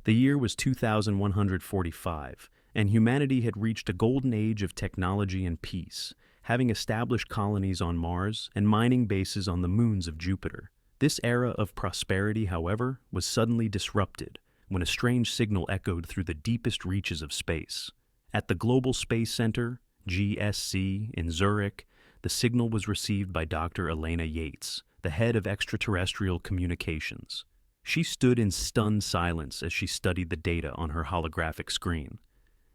The year was 2145, and humanity had reached a golden age of technology and peace, having established colonies on Mars and mining bases on the moons of Jupiter. This era of prosperity, however, was suddenly disrupted when a strange signal echoed through the deepest reaches of space. At the Global Space Center, GSC, in Zurich, the signal was received by Dr. Elena Yates, the head of extraterrestrial communications. She stood in stunned silence as she studied the data on her holographic screen.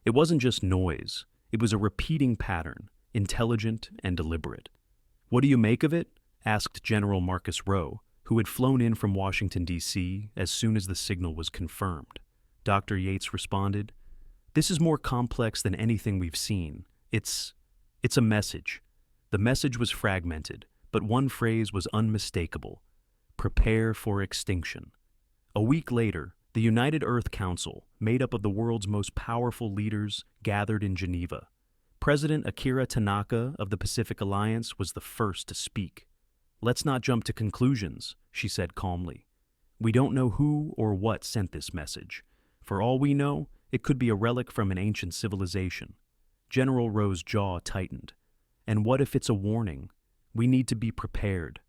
It wasn't just noise, it was a repeating pattern, intelligent and deliberate. "What do you make of it?" asked General Marcus Rowe, who had flown in from Washington, D.C. as soon as the signal was confirmed. Dr. Yates responded, "This is more complex than anything we've seen. It's a message." The message was fragmented, but one phrase was unmistakable: prepare for extinction. A week later, the United Earth Council, made up of the world's most powerful leaders, gathered in Geneva. President Akira Tanaka of the Pacific Alliance was the first to speak. "Let's not jump to conclusions," she said calmly. "We don't know who or what sent this message. For all we know, it could be a relic from an ancient civilization." General Rowe's jaw tightened. "And what if it's a warning? We need to be prepared."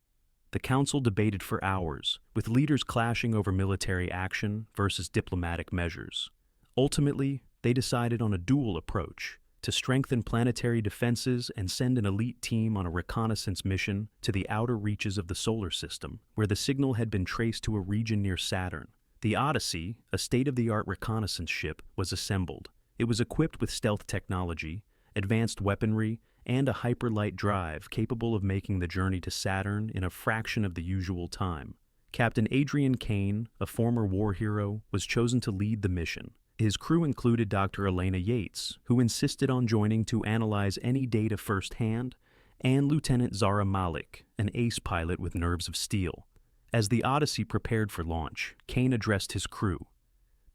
The council debated for hours, with leaders clashing over military action versus diplomatic measures. Ultimately, they decided on a dual approach: to strengthen planetary defenses and send an elite team on a reconnaissance mission to the outer reaches of the solar system, where the signal had been traced to a region near Saturn. The Odyssey, a state-of-the-art reconnaissance ship, was assembled. It was equipped with stealth technology, advanced weaponry, and a hyperlight drive capable of making the journey to Saturn in a fraction of the usual time. Captain Kane, a former war hero, was chosen to lead the mission. His crew included Dr. Elena Yates, who insisted on joining to analyze any data firsthand, and Lieutenant Zara Malik, an ace pilot with nerves of steel. As the Odyssey prepared for launch, Kane addressed his crew.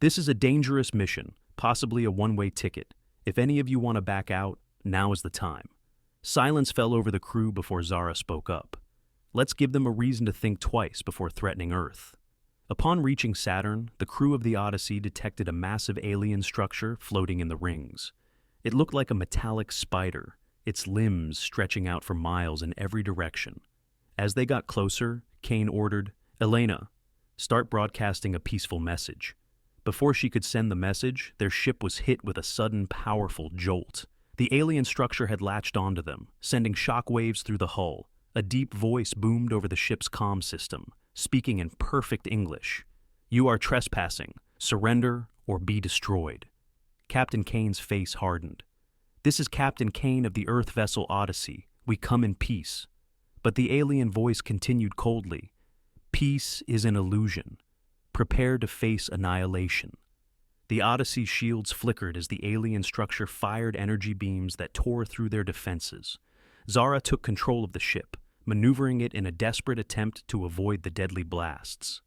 "This is a dangerous mission, possibly a one-way ticket. If any of you want to back out, now is the time." Silence fell over the crew before Zara spoke up. "Let's give them a reason to think twice before threatening Earth." Upon reaching Saturn, the crew of the Odyssey detected a massive alien structure floating in the rings. It looked like a metallic spider, its limbs stretching out for miles in every direction. As they got closer, Kane ordered, "Elena, start broadcasting a peaceful message." Before she could send the message, their ship was hit with a sudden, powerful jolt. The alien structure had latched onto them, sending shock waves through the hull. A deep voice boomed over the ship's comm system, speaking in perfect English. "You are trespassing. Surrender or be destroyed." Captain Kane's face hardened. "This is Captain Kane of the Earth vessel Odyssey. We come in peace." But the alien voice continued coldly. "Peace is an illusion. Prepare to face annihilation." The Odyssey's shields flickered as the alien structure fired energy beams that tore through their defenses. Zara took control of the ship, maneuvering it in a desperate attempt to avoid the deadly blasts.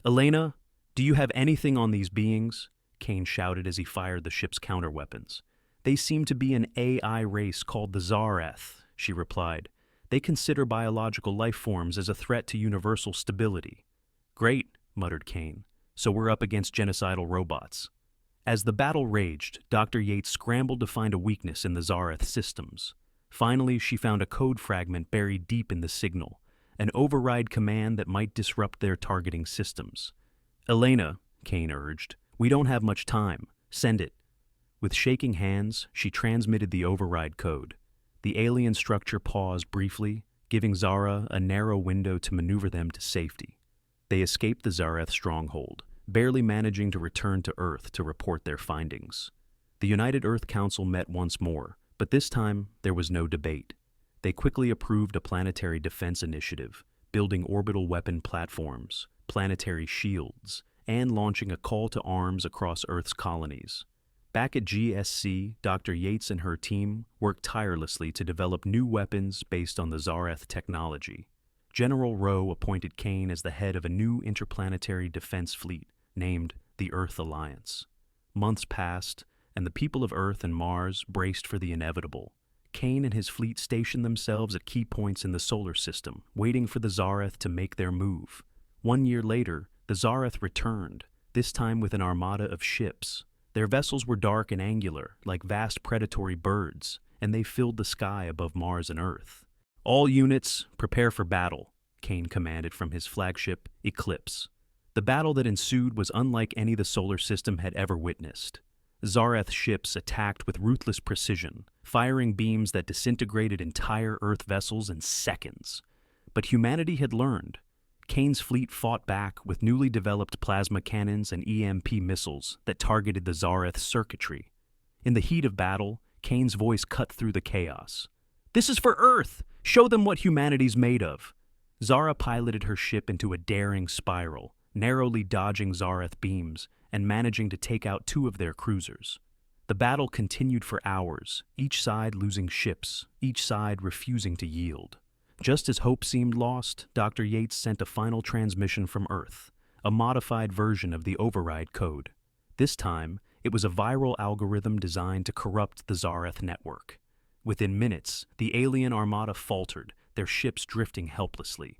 "Elena, do you have anything on these beings?" Kane shouted as he fired the ship's counterweapons. "They seem to be an AI race called the Zar'eth," she replied. "They consider biological life forms as a threat to universal stability." "Great," muttered Kane. "So we're up against genocidal robots." As the battle raged, Dr. Yates scrambled to find a weakness in the Zar'eth systems. Finally, she found a code fragment buried deep in the signal, an override command that might disrupt their targeting systems. "Elena," Kane urged, "we don't have much time. Send it." With shaking hands, she transmitted the override code. The alien structure paused briefly, giving Zara a narrow window to maneuver them to safety. They escaped the Zar'eth stronghold, barely managing to return to Earth to report their findings. The United Earth Council met once more, but this time there was no debate. They quickly approved a planetary defense initiative, building orbital weapon platforms, planetary shields, and launching a call to arms across Earth's colonies. Back at GSC, Dr. Yates and her team worked tirelessly to develop new weapons based on the Zar'eth technology. General Rowe appointed Kane as the head of a new interplanetary defense fleet named the Earth Alliance. Months passed, and the people of Earth and Mars braced for the inevitable. Kane and his fleet stationed themselves at key points in the solar system, waiting for the Zar'eth to make their move. 1 year later, the Zar'eth returned, this time with an armada of ships. Their vessels were dark and angular, like vast predatory birds, and they filled the sky above Mars and Earth. "All units, prepare for battle," Kane commanded from his flagship, Eclipse. The battle that ensued was unlike any the solar system had ever witnessed. Zar'eth ships attacked with ruthless precision, firing beams that disintegrated entire Earth vessels in seconds. But humanity had learned. Kane's fleet fought back with newly developed plasma cannons and EMP missiles that targeted the Zar'eth circuitry. In the heat of battle, Kane's voice cut through the chaos. "This is for Earth! Show them what humanity's made of!" Zara piloted her ship into a daring spiral, narrowly dodging Zar'eth beams and managing to take out 2 of their cruisers. The battle continued for hours, each side losing ships, each side refusing to yield. Just as hope seemed lost, Dr. Yates sent a final transmission from Earth, a modified version of the override code. This time, it was a viral algorithm designed to corrupt the Zar'eth network. Within minutes, the alien armada faltered, their ships drifting helplessly.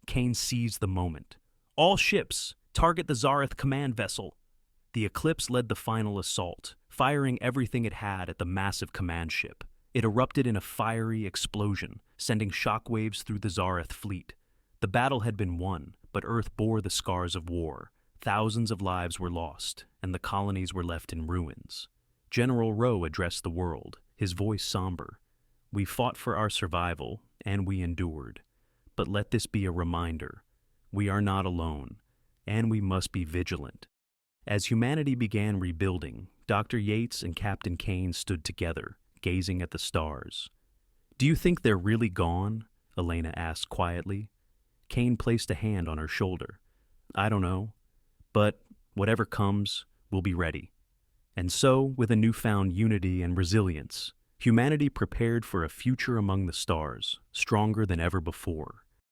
Kane seized the moment. "All ships, target the Zar'eth command vessel." The Eclipse led the final assault, firing everything it had at the massive command ship. It erupted in a fiery explosion, sending shockwaves through the Zar'eth fleet. The battle had been won, but Earth bore the scars of war. Thousands of lives were lost, and the colonies were left in ruins. General Rowe addressed the world, his voice somber. "We fought for our survival, and we endured. But let this be a reminder. We are not alone, and we must be vigilant." As humanity began rebuilding, Dr. Yates and Captain Kane stood together, gazing at the stars. "Do you think they're really gone?" Elena asked quietly. Kane placed a hand on her shoulder. "I don't know. But whatever comes, we'll be ready." And so, with a newfound unity and resilience, humanity prepared for a future among the stars, stronger than ever before.